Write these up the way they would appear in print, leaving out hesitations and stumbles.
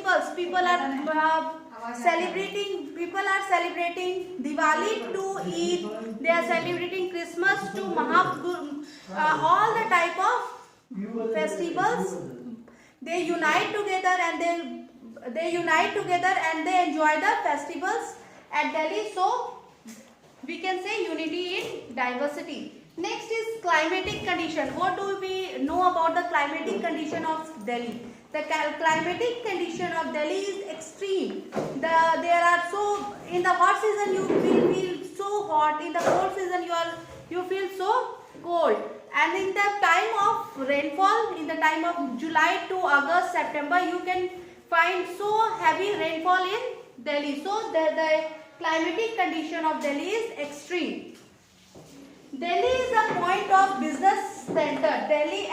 festivals. People are celebrating Diwali to Eid. They are celebrating Christmas to Mahabur. All the type of festivals. They unite together and they enjoy the festivals at Delhi. So we can say unity in diversity. Next is climatic condition. What do we know about the climatic condition of Delhi? The climatic condition of Delhi is extreme. There are so in the hot season you feel so hot. In the cold season you feel so cold. And in the time of rainfall, in the time of July to August, September, you can find so heavy rainfall in Delhi. So the climatic condition of Delhi is extreme. Delhi is a point of business center. At Delhi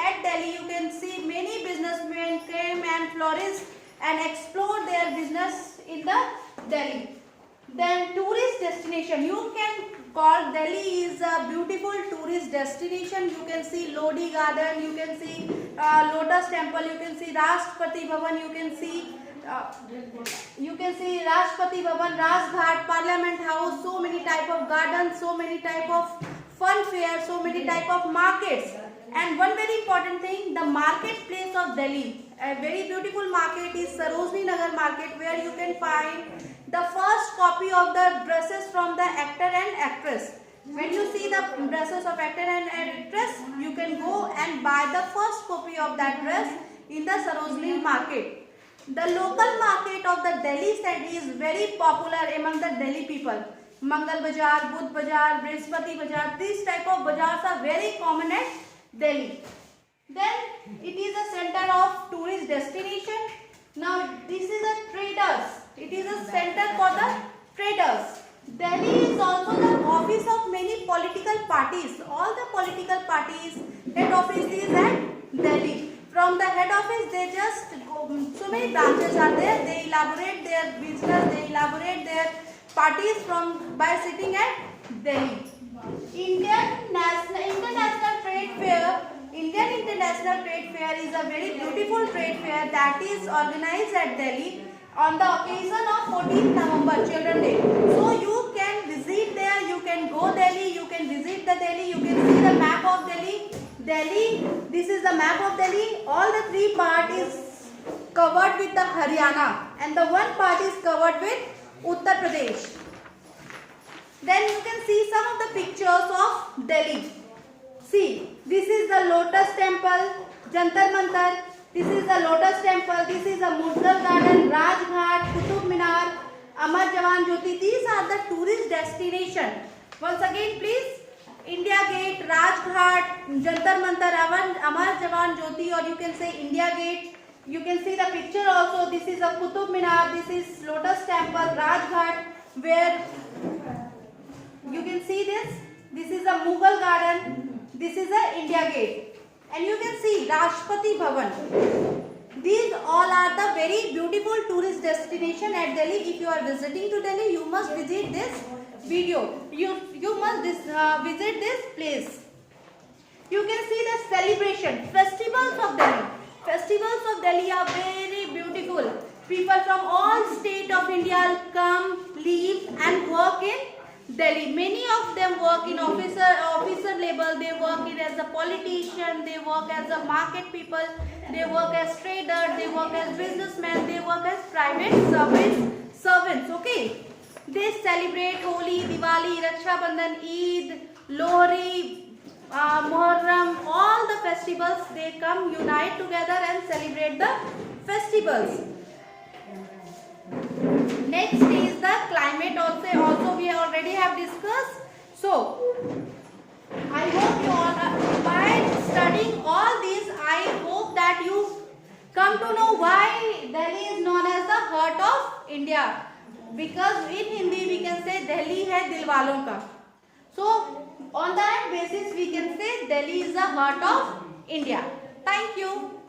you can see many businessmen came and flourished and explored their business in the Delhi. Then tourist destination. You can call Delhi is a beautiful tourist destination. You can see Lodi Garden, you can see Lotus Temple, you can see Rashtrapati Bhavan, you can see Rashtrapati Bhavan, Rajghat, Parliament House, so many type of gardens, so many type of fun fairs, so many type of markets. And one very important thing, the marketplace of Delhi. A very beautiful market is Sarojini Nagar market, where you can find the first copy of the dresses from the actor and actress. When you see the dresses of actor and actress, you can go and buy the first copy of that dress in the Sarojini market. The local market of the Delhi city is very popular among the Delhi people. Mangal Bazaar, Budh Bazaar, Brihaspati Bazaar, these type of bazaars are very common at Delhi. Then it is a center of tourist destination. Now this is a traders. It is a center for the traders. Delhi is also the office of many political parties. All the political parties head office is at Delhi. From the head office they just go, so many branches are there. They elaborate their business, they elaborate their parties by sitting at Delhi. Indian International Trade Fair is a very beautiful trade fair that is organized at Delhi on the occasion of 14th November, Children's Day. So you can visit there, you can go Delhi, you can visit the Delhi, you can see the map of Delhi. This is the map of Delhi. All the three parts is covered with the Haryana and the one part is covered with Uttar Pradesh. Then you can see some of the pictures of Delhi. See, this is the Lotus Temple, Jantar Mantar. This is the Lotus Temple. This is the Mughal Garden, Rajghat, Qutub Minar, Amar Jawan Jyoti. These are the tourist destination. Once again, please. India Gate, Rajghat, Jantar Mantar, Amar Jawan Jyoti, or you can say India Gate. You can see the picture also. This is a Qutub Minar. This is Lotus Temple, Rajghat, where you can see this. This is a Mughal Garden. This is a India Gate. And you can see Rashtrapati Bhavan. These all are the very beautiful tourist destination at Delhi. If you are visiting to Delhi, you must visit this video. You must visit this place. You can see the celebration, festivals of Delhi. Festivals of Delhi are very beautiful. People from all states of India come, live and work in Delhi. Many of them work in officer level, they work in as a politician, they work as a market people, they work as trader, they work as businessmen, they work as private servants. Okay. They celebrate Holi, Diwali, Raksha Bandhan, Eid, Lohri, Muharram, all the festivals. They come, unite together and celebrate the festivals. Next is the climate also we already have discussed. So I hope you all, by studying all these, I hope that you come to know why Delhi is known as the heart of India. Because in Hindi we can say Delhi hai dil walon ka. So on that basis we can say Delhi is the heart of India. Thank you.